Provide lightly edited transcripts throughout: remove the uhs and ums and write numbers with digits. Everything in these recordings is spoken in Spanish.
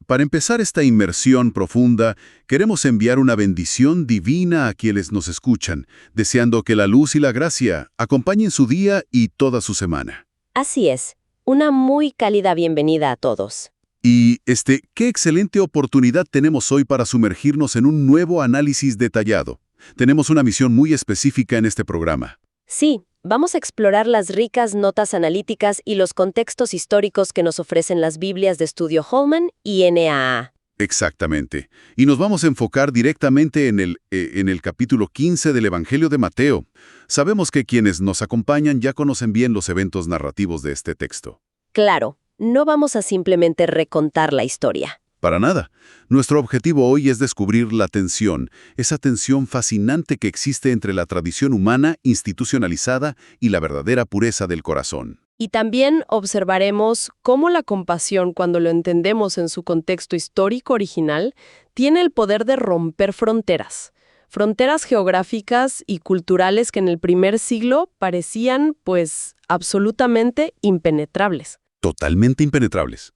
Para empezar esta inmersión profunda, queremos enviar una bendición divina a quienes nos escuchan, deseando que la luz y la gracia acompañen su día y toda su semana. Así es, una muy cálida bienvenida a todos. Y qué excelente oportunidad tenemos hoy para sumergirnos en un nuevo análisis detallado. Tenemos una misión muy específica en este programa. Sí, vamos a explorar las ricas notas analíticas y los contextos históricos que nos ofrecen las Biblias de estudio Holman y NAA. Exactamente. Y nos vamos a enfocar directamente en el capítulo 15 del Evangelio de Mateo. Sabemos que quienes nos acompañan ya conocen bien los eventos narrativos de este texto. Claro, no vamos a simplemente recontar la historia. Para nada. Nuestro objetivo hoy es descubrir la tensión, esa tensión fascinante que existe entre la tradición humana institucionalizada y la verdadera pureza del corazón. Y también observaremos cómo la compasión, cuando lo entendemos en su contexto histórico original, tiene el poder de romper fronteras. Fronteras geográficas y culturales que en el primer siglo parecían, absolutamente impenetrables. Totalmente impenetrables.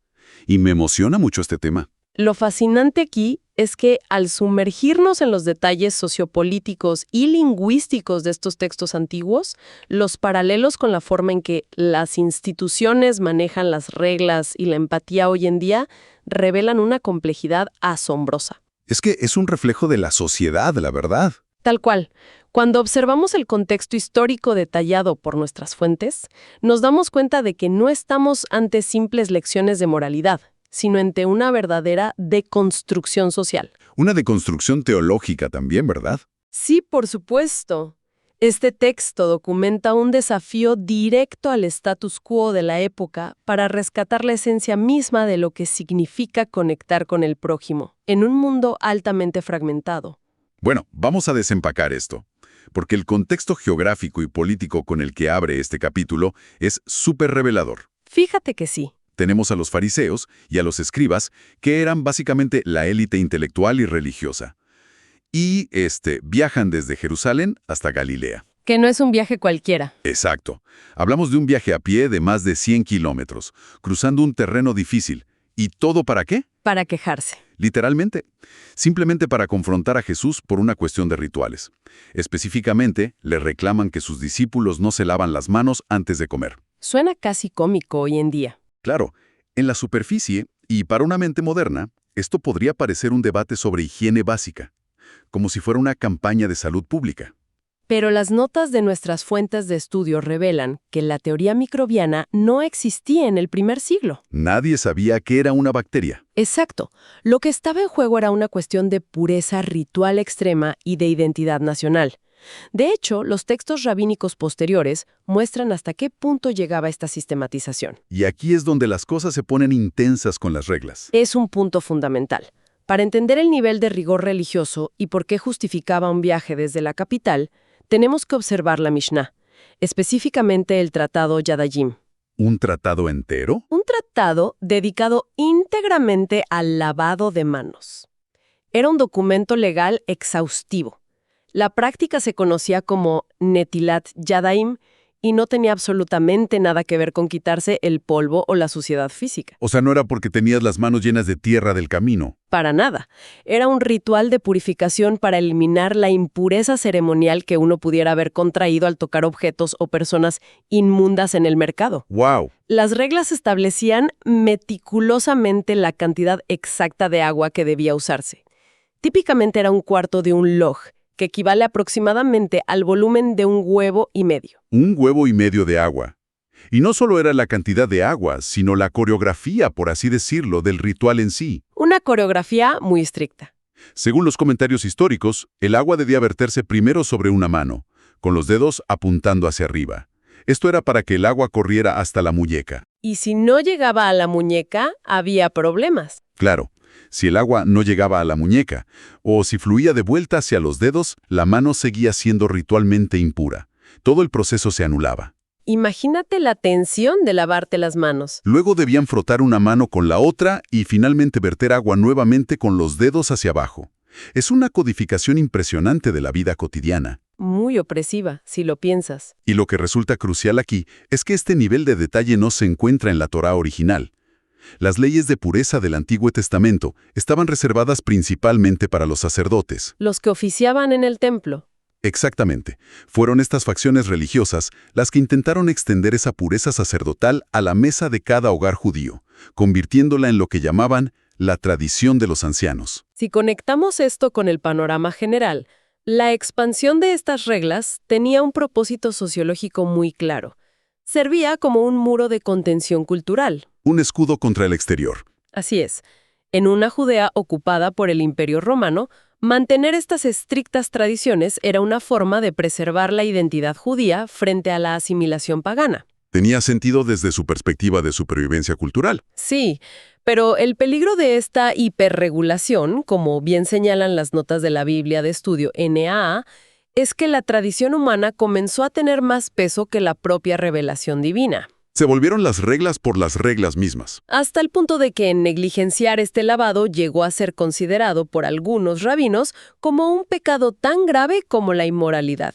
Y me emociona mucho este tema. Lo fascinante aquí es que al sumergirnos en los detalles sociopolíticos y lingüísticos de estos textos antiguos, los paralelos con la forma en que las instituciones manejan las reglas y la empatía hoy en día revelan una complejidad asombrosa. Es que es un reflejo de la sociedad, la verdad. Tal cual. Cuando observamos el contexto histórico detallado por nuestras fuentes, nos damos cuenta de que no estamos ante simples lecciones de moralidad, sino ante una verdadera deconstrucción social. Una deconstrucción teológica también, ¿verdad? Sí, por supuesto. Este texto documenta un desafío directo al status quo de la época para rescatar la esencia misma de lo que significa conectar con el prójimo, en un mundo altamente fragmentado. Bueno, vamos a desempacar esto, porque el contexto geográfico y político con el que abre este capítulo es súper revelador. Fíjate que sí. Tenemos a los fariseos y a los escribas, que eran básicamente la élite intelectual y religiosa. Y viajan desde Jerusalén hasta Galilea. Que no es un viaje cualquiera. Exacto. Hablamos de un viaje a pie de más de 100 kilómetros, cruzando un terreno difícil. ¿Y todo para qué? Para quejarse. Literalmente, simplemente para confrontar a Jesús por una cuestión de rituales. Específicamente, le reclaman que sus discípulos no se lavan las manos antes de comer. Suena casi cómico hoy en día. Claro, en la superficie, y para una mente moderna, esto podría parecer un debate sobre higiene básica, como si fuera una campaña de salud pública. Pero las notas de nuestras fuentes de estudio revelan que la teoría microbiana no existía en el primer siglo. Nadie sabía que era una bacteria. Exacto. Lo que estaba en juego era una cuestión de pureza ritual extrema y de identidad nacional. De hecho, los textos rabínicos posteriores muestran hasta qué punto llegaba esta sistematización. Y aquí es donde las cosas se ponen intensas con las reglas. Es un punto fundamental. Para entender el nivel de rigor religioso y por qué justificaba un viaje desde la capital, tenemos que observar la Mishnah, específicamente el tratado Yadayim. ¿Un tratado entero? Un tratado dedicado íntegramente al lavado de manos. Era un documento legal exhaustivo. La práctica se conocía como Netilat Yadayim y no tenía absolutamente nada que ver con quitarse el polvo o la suciedad física. O sea, no era porque tenías las manos llenas de tierra del camino. Para nada. Era un ritual de purificación para eliminar la impureza ceremonial que uno pudiera haber contraído al tocar objetos o personas inmundas en el mercado. ¡Wow! Las reglas establecían meticulosamente la cantidad exacta de agua que debía usarse. Típicamente era un cuarto de un loj, que equivale aproximadamente al volumen de un huevo y medio. Un huevo y medio de agua. Y no solo era la cantidad de agua, sino la coreografía, por así decirlo, del ritual en sí. Una coreografía muy estricta. Según los comentarios históricos, el agua debía verterse primero sobre una mano, con los dedos apuntando hacia arriba. Esto era para que el agua corriera hasta la muñeca. Y si no llegaba a la muñeca, había problemas. Claro. Si el agua no llegaba a la muñeca, o si fluía de vuelta hacia los dedos, la mano seguía siendo ritualmente impura. Todo el proceso se anulaba. Imagínate la tensión de lavarte las manos. Luego debían frotar una mano con la otra y finalmente verter agua nuevamente con los dedos hacia abajo. Es una codificación impresionante de la vida cotidiana. Muy opresiva, si lo piensas. Y lo que resulta crucial aquí es que este nivel de detalle no se encuentra en la Torá original. Las leyes de pureza del Antiguo Testamento estaban reservadas principalmente para los sacerdotes. Los que oficiaban en el templo. Exactamente. Fueron estas facciones religiosas las que intentaron extender esa pureza sacerdotal a la mesa de cada hogar judío, convirtiéndola en lo que llamaban la tradición de los ancianos. Si conectamos esto con el panorama general, la expansión de estas reglas tenía un propósito sociológico muy claro. Servía como un muro de contención cultural. Un escudo contra el exterior. Así es. En una Judea ocupada por el Imperio Romano, mantener estas estrictas tradiciones era una forma de preservar la identidad judía frente a la asimilación pagana. Tenía sentido desde su perspectiva de supervivencia cultural. Sí, pero el peligro de esta hiperregulación, como bien señalan las notas de la Biblia de estudio NAA, es que la tradición humana comenzó a tener más peso que la propia revelación divina. Se volvieron las reglas por las reglas mismas. Hasta el punto de que negligenciar este lavado llegó a ser considerado por algunos rabinos como un pecado tan grave como la inmoralidad.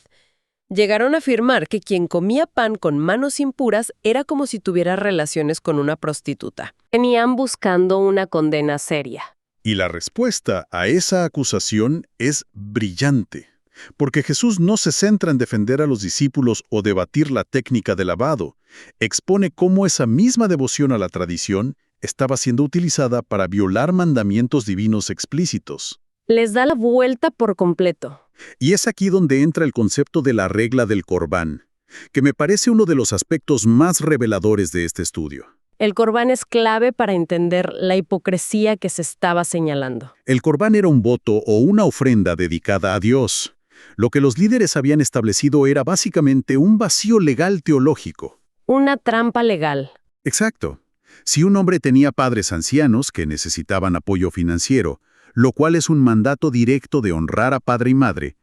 Llegaron a afirmar que quien comía pan con manos impuras era como si tuviera relaciones con una prostituta. Venían buscando una condena seria. Y la respuesta a esa acusación es brillante, porque Jesús no se centra en defender a los discípulos o debatir la técnica de lavado. Expone cómo esa misma devoción a la tradición estaba siendo utilizada para violar mandamientos divinos explícitos. Les da la vuelta por completo. Y es aquí donde entra el concepto de la regla del Corbán, que me parece uno de los aspectos más reveladores de este estudio. El Corbán es clave para entender la hipocresía que se estaba señalando. El Corbán era un voto o una ofrenda dedicada a Dios. Lo que los líderes habían establecido era básicamente un vacío legal teológico. Una trampa legal. Exacto. Si un hombre tenía padres ancianos que necesitaban apoyo financiero, lo cual es un mandato directo de honrar a padre y madre,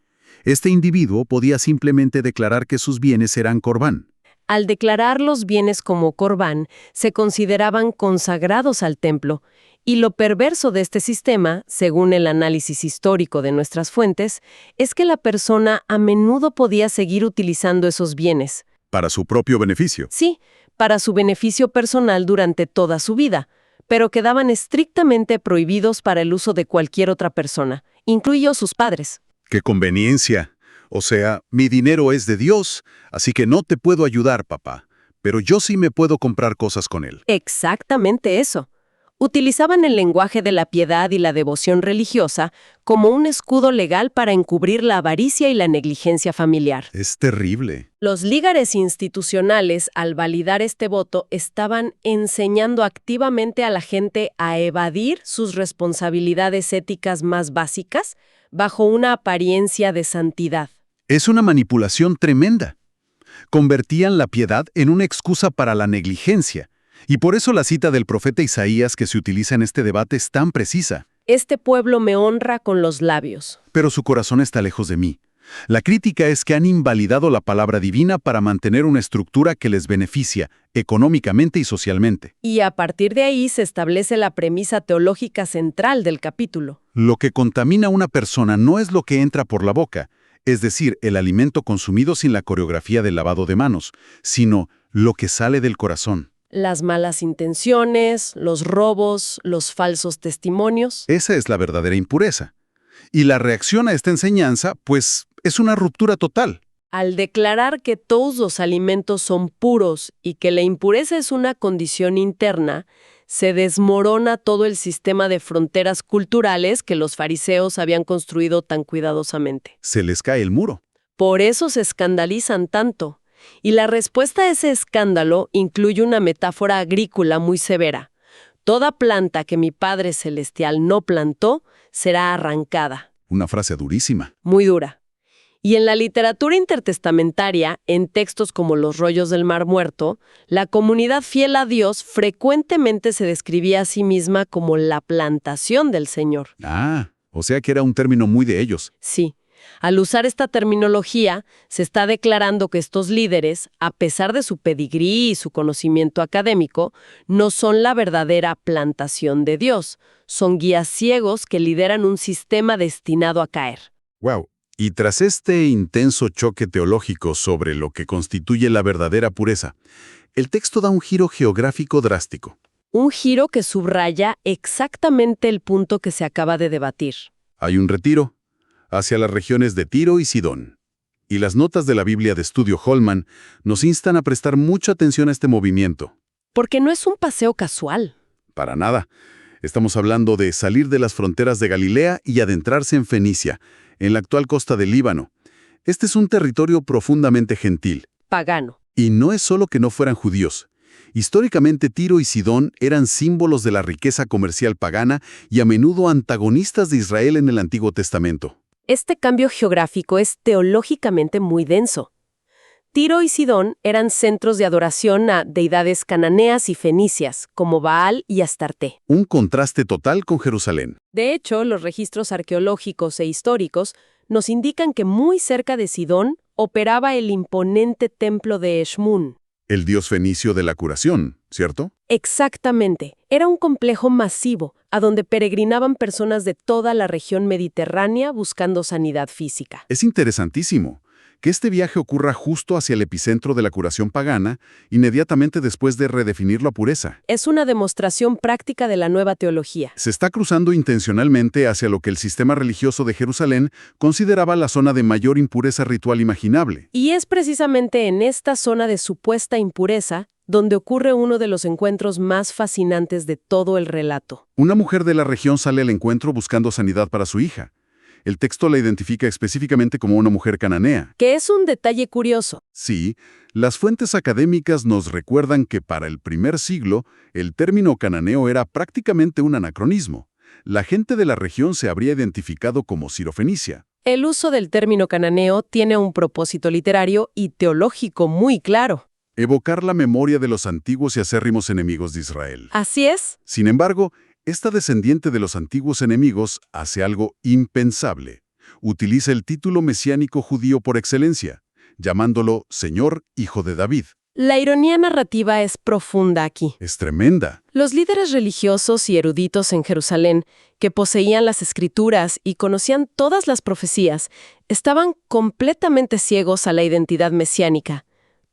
este individuo podía simplemente declarar que sus bienes eran corbán. Al declarar los bienes como corbán, se consideraban consagrados al templo, y lo perverso de este sistema, según el análisis histórico de nuestras fuentes, es que la persona a menudo podía seguir utilizando esos bienes. Para su propio beneficio. Sí, para su beneficio personal durante toda su vida, pero quedaban estrictamente prohibidos para el uso de cualquier otra persona, incluidos sus padres. ¡Qué conveniencia! O sea, mi dinero es de Dios, así que no te puedo ayudar, papá, pero yo sí me puedo comprar cosas con él. Exactamente eso. Utilizaban el lenguaje de la piedad y la devoción religiosa como un escudo legal para encubrir la avaricia y la negligencia familiar. Es terrible. Los líderes institucionales, al validar este voto, estaban enseñando activamente a la gente a evadir sus responsabilidades éticas más básicas bajo una apariencia de santidad. Es una manipulación tremenda. Convertían la piedad en una excusa para la negligencia. Y por eso la cita del profeta Isaías que se utiliza en este debate es tan precisa. Este pueblo me honra con los labios. Pero su corazón está lejos de mí. La crítica es que han invalidado la palabra divina para mantener una estructura que les beneficia económicamente y socialmente. Y a partir de ahí se establece la premisa teológica central del capítulo. Lo que contamina a una persona no es lo que entra por la boca, es decir, el alimento consumido sin la coreografía del lavado de manos, sino lo que sale del corazón. Las malas intenciones, los robos, los falsos testimonios. Esa es la verdadera impureza. Y la reacción a esta enseñanza, pues, es una ruptura total. Al declarar que todos los alimentos son puros y que la impureza es una condición interna, se desmorona todo el sistema de fronteras culturales que los fariseos habían construido tan cuidadosamente. Se les cae el muro. Por eso se escandalizan tanto. Y la respuesta a ese escándalo incluye una metáfora agrícola muy severa. Toda planta que mi Padre Celestial no plantó será arrancada. Una frase durísima. Muy dura. Y en la literatura intertestamentaria, en textos como los rollos del Mar Muerto, la comunidad fiel a Dios frecuentemente se describía a sí misma como la plantación del Señor. O sea que era un término muy de ellos. Sí. Al usar esta terminología, se está declarando que estos líderes, a pesar de su pedigrí y su conocimiento académico, no son la verdadera plantación de Dios. Son guías ciegos que lideran un sistema destinado a caer. ¡Wow! Y tras este intenso choque teológico sobre lo que constituye la verdadera pureza, el texto da un giro geográfico drástico. Un giro que subraya exactamente el punto que se acaba de debatir. Hay un retiro hacia las regiones de Tiro y Sidón. Y las notas de la Biblia de estudio Holman nos instan a prestar mucha atención a este movimiento. Porque no es un paseo casual. Para nada. Estamos hablando de salir de las fronteras de Galilea y adentrarse en Fenicia, en la actual costa del Líbano. Este es un territorio profundamente gentil. Pagano. Y no es solo que no fueran judíos. Históricamente Tiro y Sidón eran símbolos de la riqueza comercial pagana y a menudo antagonistas de Israel en el Antiguo Testamento. Este cambio geográfico es teológicamente muy denso. Tiro y Sidón eran centros de adoración a deidades cananeas y fenicias, como Baal y Astarte. Un contraste total con Jerusalén. De hecho, los registros arqueológicos e históricos nos indican que muy cerca de Sidón operaba el imponente templo de Eshmun. El dios fenicio de la curación, ¿cierto? Exactamente. Era un complejo masivo, a donde peregrinaban personas de toda la región mediterránea buscando sanidad física. Es interesantísimo que este viaje ocurra justo hacia el epicentro de la curación pagana, inmediatamente después de redefinir la pureza. Es una demostración práctica de la nueva teología. Se está cruzando intencionalmente hacia lo que el sistema religioso de Jerusalén consideraba la zona de mayor impureza ritual imaginable. Y es precisamente en esta zona de supuesta impureza donde ocurre uno de los encuentros más fascinantes de todo el relato. Una mujer de la región sale al encuentro buscando sanidad para su hija. El texto la identifica específicamente como una mujer cananea. Que es un detalle curioso. Sí, las fuentes académicas nos recuerdan que para el primer siglo, el término cananeo era prácticamente un anacronismo. La gente de la región se habría identificado como sirofenicia. El uso del término cananeo tiene un propósito literario y teológico muy claro. Evocar la memoria de los antiguos y acérrimos enemigos de Israel. Así es. Sin embargo, esta descendiente de los antiguos enemigos hace algo impensable. Utiliza el título mesiánico judío por excelencia, llamándolo Señor, Hijo de David. La ironía narrativa es profunda aquí. Es tremenda. Los líderes religiosos y eruditos en Jerusalén, que poseían las escrituras y conocían todas las profecías, estaban completamente ciegos a la identidad mesiánica.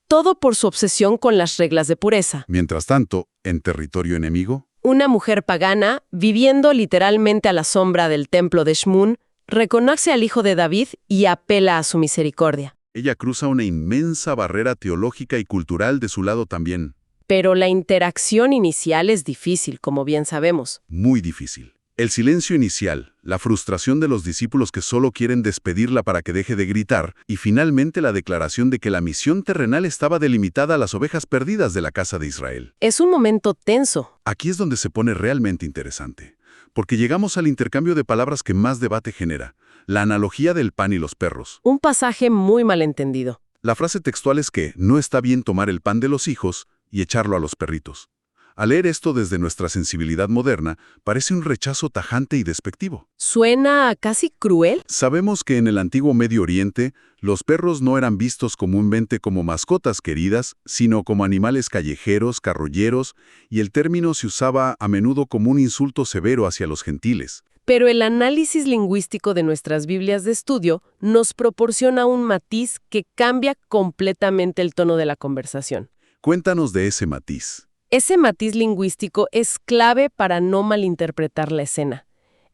Todo por su obsesión con las reglas de pureza. Mientras tanto, en territorio enemigo, Una mujer pagana, viviendo literalmente a la sombra del templo de Shmun, reconoce al Hijo de David y apela a su misericordia. ella cruza una inmensa barrera teológica y cultural de su lado también. Pero la interacción inicial es difícil, como bien sabemos. Muy difícil. El silencio inicial, la frustración de los discípulos que solo quieren despedirla para que deje de gritar, y finalmente la declaración de que la misión terrenal estaba delimitada a las ovejas perdidas de la casa de Israel. Es un momento tenso. Aquí es donde se pone realmente interesante, porque llegamos al intercambio de palabras que más debate genera, la analogía del pan y los perros. Un pasaje muy malentendido. La frase textual es que no está bien tomar el pan de los hijos y echarlo a los perritos. Al leer esto desde nuestra sensibilidad moderna, parece un rechazo tajante y despectivo. Suena casi cruel. Sabemos que en el antiguo Medio Oriente, los perros no eran vistos comúnmente como mascotas queridas, sino como animales callejeros, carrolleros, y el término se usaba a menudo como un insulto severo hacia los gentiles. Pero el análisis lingüístico de nuestras Biblias de estudio nos proporciona un matiz que cambia completamente el tono de la conversación. Cuéntanos de ese matiz. Ese matiz lingüístico es clave para no malinterpretar la escena.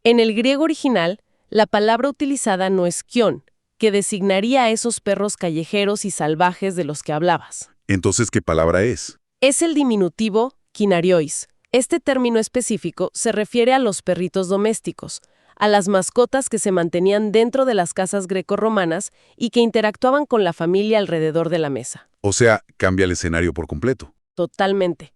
En el griego original, la palabra utilizada no es kion, que designaría a esos perros callejeros y salvajes de los que hablabas. Entonces, ¿qué palabra es? Es el diminutivo kinariois. Este término específico se refiere a los perritos domésticos, a las mascotas que se mantenían dentro de las casas grecorromanas y que interactuaban con la familia alrededor de la mesa. O sea, cambia el escenario por completo. Totalmente.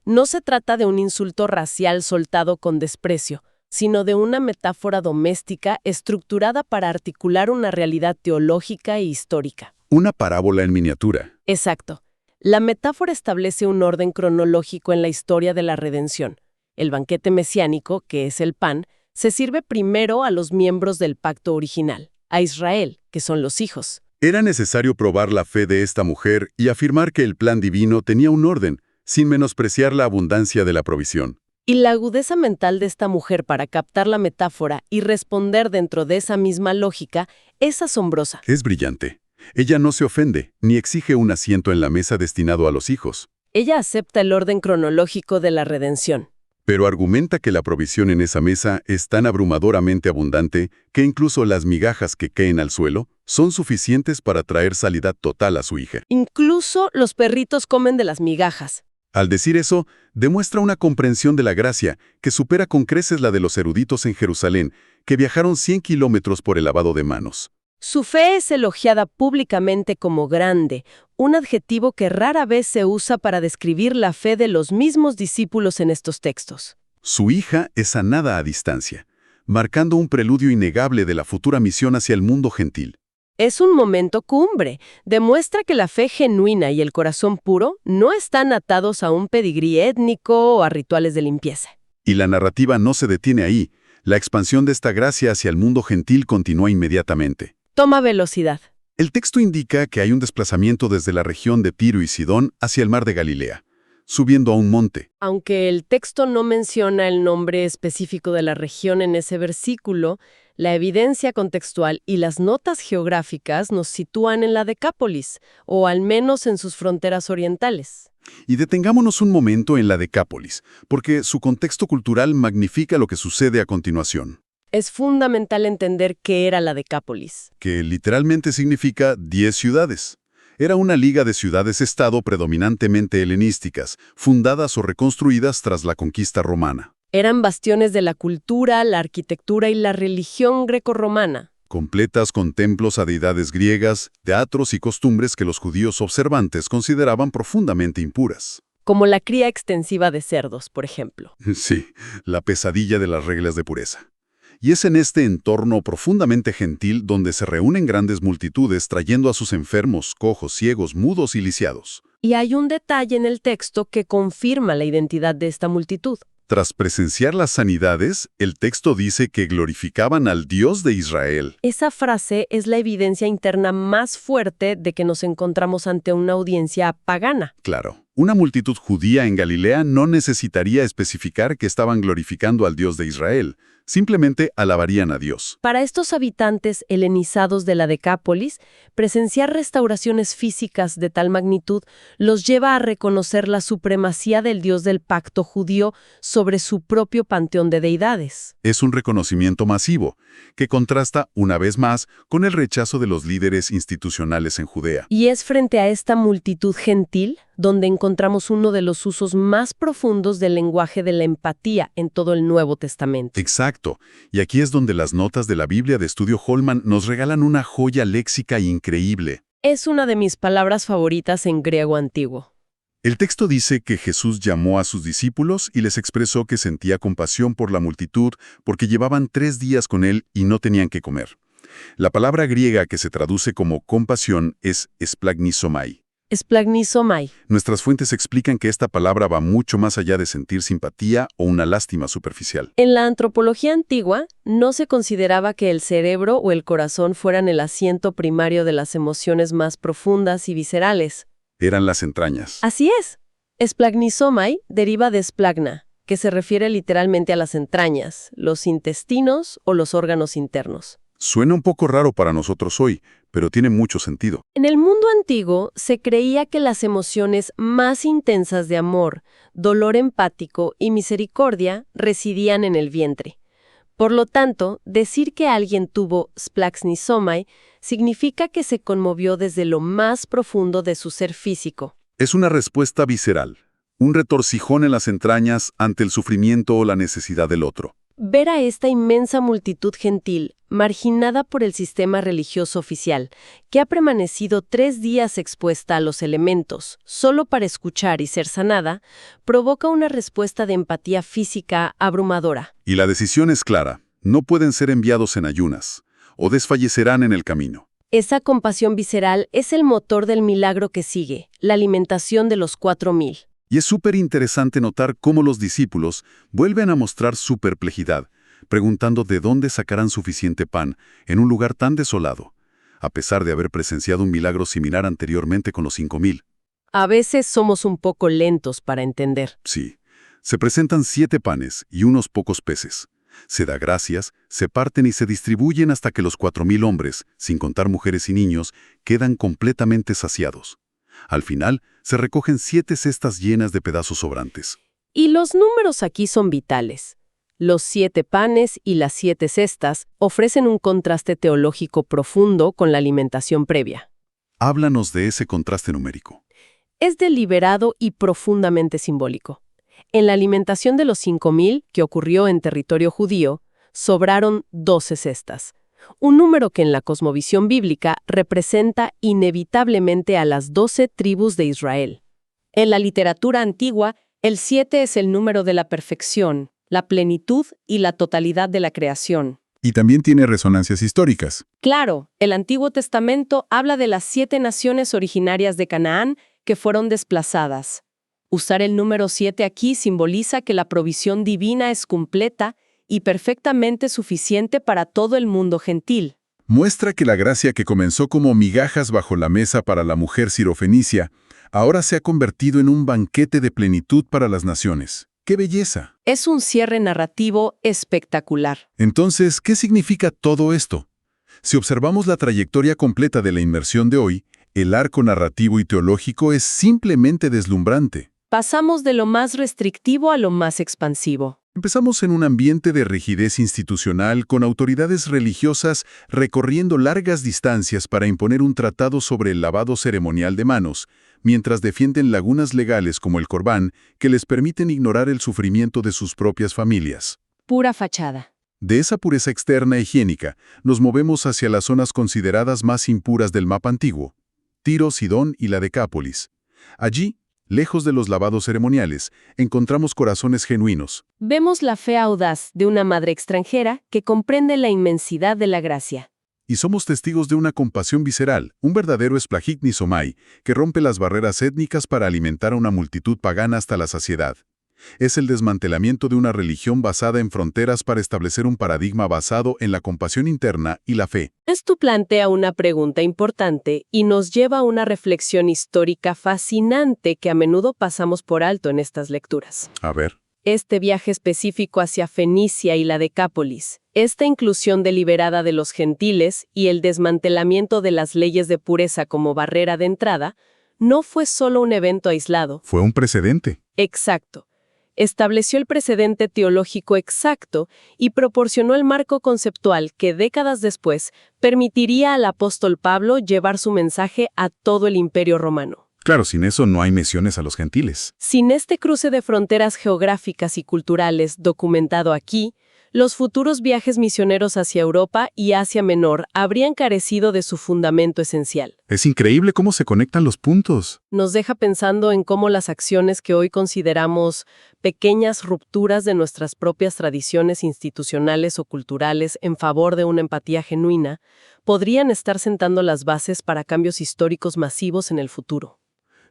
No se trata de un insulto racial soltado con desprecio, sino de una metáfora doméstica estructurada para articular una realidad teológica e histórica. Una parábola en miniatura. Exacto. La metáfora establece un orden cronológico en la historia de la redención. El banquete mesiánico, que es el pan, se sirve primero a los miembros del pacto original, a Israel, que son los hijos. Era necesario probar la fe de esta mujer y afirmar que el plan divino tenía un orden, sin menospreciar la abundancia de la provisión. Y la agudeza mental de esta mujer para captar la metáfora y responder dentro de esa misma lógica es asombrosa. Es brillante. Ella no se ofende, ni exige un asiento en la mesa destinado a los hijos. Ella acepta el orden cronológico de la redención. Pero argumenta que la provisión en esa mesa es tan abrumadoramente abundante que incluso las migajas que caen al suelo son suficientes para traer sanidad total a su hija. Incluso los perritos comen de las migajas. Al decir eso, demuestra una comprensión de la gracia que supera con creces la de los eruditos en Jerusalén, que viajaron 100 kilómetros por el lavado de manos. Su fe es elogiada públicamente como grande, un adjetivo que rara vez se usa para describir la fe de los mismos discípulos en estos textos. Su hija es sanada a distancia, marcando un preludio innegable de la futura misión hacia el mundo gentil. Es un momento cumbre. Demuestra que la fe genuina y el corazón puro no están atados a un pedigrí étnico o a rituales de limpieza. Y la narrativa no se detiene ahí. La expansión de esta gracia hacia el mundo gentil continúa inmediatamente. Toma velocidad. El texto indica que hay un desplazamiento desde la región de Tiro y Sidón hacia el mar de Galilea, subiendo a un monte. Aunque el texto no menciona el nombre específico de la región en ese versículo, la evidencia contextual y las notas geográficas nos sitúan en la Decápolis, o al menos en sus fronteras orientales. Y detengámonos un momento en la Decápolis, porque su contexto cultural magnifica lo que sucede a continuación, Es fundamental entender qué era la Decápolis. que literalmente significa 10 ciudades. Era una liga de ciudades-estado predominantemente helenísticas, fundadas o reconstruidas tras la conquista romana. Eran bastiones de la cultura, la arquitectura y la religión grecorromana. Completas con templos a deidades griegas, teatros y costumbres que los judíos observantes consideraban profundamente impuras. Como la cría extensiva de cerdos, por ejemplo. Sí, la pesadilla de las reglas de pureza. Y es en este entorno profundamente gentil donde se reúnen grandes multitudes trayendo a sus enfermos, cojos, ciegos, mudos y lisiados. Y hay un detalle en el texto que confirma la identidad de esta multitud. Tras presenciar las sanidades, el texto dice que glorificaban al Dios de Israel. Esa frase es la evidencia interna más fuerte de que nos encontramos ante una audiencia pagana. Claro, una multitud judía en Galilea no necesitaría especificar que estaban glorificando al Dios de Israel. Simplemente alabarían a Dios. Para estos habitantes helenizados de la Decápolis, presenciar restauraciones físicas de tal magnitud los lleva a reconocer la supremacía del Dios del pacto judío sobre su propio panteón de deidades. Es un reconocimiento masivo, que contrasta, una vez más, con el rechazo de los líderes institucionales en Judea. Y es frente a esta multitud gentil donde encontramos uno de los usos más profundos del lenguaje de la empatía en todo el Nuevo Testamento. Exacto, y aquí es donde las notas de la Biblia de Estudio Holman nos regalan una joya léxica increíble. Es una de mis palabras favoritas en griego antiguo. El texto dice que Jesús llamó a sus discípulos y les expresó que sentía compasión por la multitud porque llevaban 3 días con él y no tenían que comer. La palabra griega que se traduce como compasión es splagnisomai. Splagnisomai. Nuestras fuentes explican que esta palabra va mucho más allá de sentir simpatía o una lástima superficial. En la antropología antigua, no se consideraba que el cerebro o el corazón fueran el asiento primario de las emociones más profundas y viscerales. Eran las entrañas. Así es. Splagnisomai deriva de splagna, que se refiere literalmente a las entrañas, los intestinos o los órganos internos. Suena un poco raro para nosotros hoy, pero tiene mucho sentido. En el mundo antiguo se creía que las emociones más intensas de amor, dolor empático y misericordia residían en el vientre. Por lo tanto, decir que alguien tuvo splagnisomai significa que se conmovió desde lo más profundo de su ser físico. Es una respuesta visceral, un retorcijón en las entrañas ante el sufrimiento o la necesidad del otro. Ver a esta inmensa multitud gentil, marginada por el sistema religioso oficial, que ha permanecido 3 días expuesta a los elementos, solo para escuchar y ser sanada, provoca una respuesta de empatía física abrumadora. Y la decisión es clara, no pueden ser enviados en ayunas, o desfallecerán en el camino. Esa compasión visceral es el motor del milagro que sigue, la alimentación de los 4,000. Y es súper interesante notar cómo los discípulos vuelven a mostrar su perplejidad, preguntando de dónde sacarán suficiente pan en un lugar tan desolado, a pesar de haber presenciado un milagro similar anteriormente con los 5,000. A veces somos un poco lentos para entender. Sí, se presentan 7 panes y unos pocos peces. Se da gracias, se parten y se distribuyen hasta que los 4,000 hombres, sin contar mujeres y niños, quedan completamente saciados. Al final, se recogen 7 cestas llenas de pedazos sobrantes. Y los números aquí son vitales. Los 7 panes y las 7 cestas ofrecen un contraste teológico profundo con la alimentación previa. Háblanos de ese contraste numérico. Es deliberado y profundamente simbólico. En la alimentación de los 5.000, que ocurrió en territorio judío, sobraron 12 cestas, un número que en la cosmovisión bíblica representa inevitablemente a las 12 tribus de Israel. En la literatura antigua, el 7 es el número de la perfección, la plenitud y la totalidad de la creación. Y también tiene resonancias históricas. Claro, el Antiguo Testamento habla de las 7 naciones originarias de Canaán que fueron desplazadas. Usar el número 7 aquí simboliza que la provisión divina es completa y perfectamente suficiente para todo el mundo gentil. Muestra que la gracia que comenzó como migajas bajo la mesa para la mujer sirofenicia, ahora se ha convertido en un banquete de plenitud para las naciones. ¡Qué belleza! Es un cierre narrativo espectacular. Entonces, ¿qué significa todo esto? Si observamos la trayectoria completa de la inmersión de hoy, el arco narrativo y teológico es simplemente deslumbrante. Pasamos de lo más restrictivo a lo más expansivo. Empezamos en un ambiente de rigidez institucional con autoridades religiosas recorriendo largas distancias para imponer un tratado sobre el lavado ceremonial de manos, mientras defienden lagunas legales como el Corbán que les permiten ignorar el sufrimiento de sus propias familias. Pura fachada. De esa pureza externa higiénica, nos movemos hacia las zonas consideradas más impuras del mapa antiguo, Tiro, Sidón y la Decápolis. Allí, lejos de los lavados ceremoniales, encontramos corazones genuinos. Vemos la fe audaz de una madre extranjera que comprende la inmensidad de la gracia. Y somos testigos de una compasión visceral, un verdadero esplagit nisomai, que rompe las barreras étnicas para alimentar a una multitud pagana hasta la saciedad. Es el desmantelamiento de una religión basada en fronteras para establecer un paradigma basado en la compasión interna y la fe. Esto plantea una pregunta importante y nos lleva a una reflexión histórica fascinante que a menudo pasamos por alto en estas lecturas. A ver. Este viaje específico hacia Fenicia y la Decápolis, esta inclusión deliberada de los gentiles y el desmantelamiento de las leyes de pureza como barrera de entrada, no fue solo un evento aislado. Fue un precedente. Exacto. Estableció el precedente teológico exacto y proporcionó el marco conceptual que décadas después permitiría al apóstol Pablo llevar su mensaje a todo el Imperio Romano. Claro, sin eso no hay misiones a los gentiles. Sin este cruce de fronteras geográficas y culturales documentado aquí, los futuros viajes misioneros hacia Europa y Asia Menor habrían carecido de su fundamento esencial. Es increíble cómo se conectan los puntos. Nos deja pensando en cómo las acciones que hoy consideramos pequeñas rupturas de nuestras propias tradiciones institucionales o culturales en favor de una empatía genuina podrían estar sentando las bases para cambios históricos masivos en el futuro.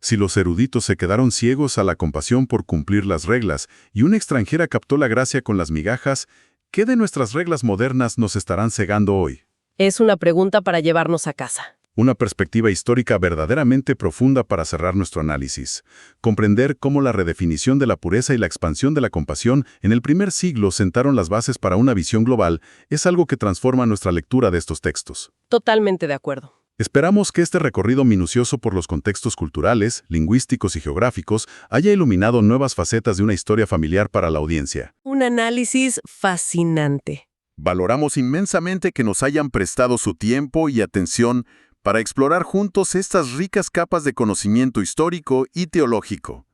Si los eruditos se quedaron ciegos a la compasión por cumplir las reglas y una extranjera captó la gracia con las migajas, ¿qué de nuestras reglas modernas nos estarán cegando hoy? Es una pregunta para llevarnos a casa. Una perspectiva histórica verdaderamente profunda para cerrar nuestro análisis. Comprender cómo la redefinición de la pureza y la expansión de la compasión en el primer siglo sentaron las bases para una visión global es algo que transforma nuestra lectura de estos textos. Totalmente de acuerdo. Esperamos que este recorrido minucioso por los contextos culturales, lingüísticos y geográficos haya iluminado nuevas facetas de una historia familiar para la audiencia. Un análisis fascinante. Valoramos inmensamente que nos hayan prestado su tiempo y atención para explorar juntos estas ricas capas de conocimiento histórico y teológico.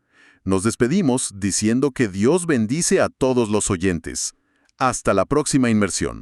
Nos despedimos diciendo que Dios bendice a todos los oyentes. Hasta la próxima inmersión.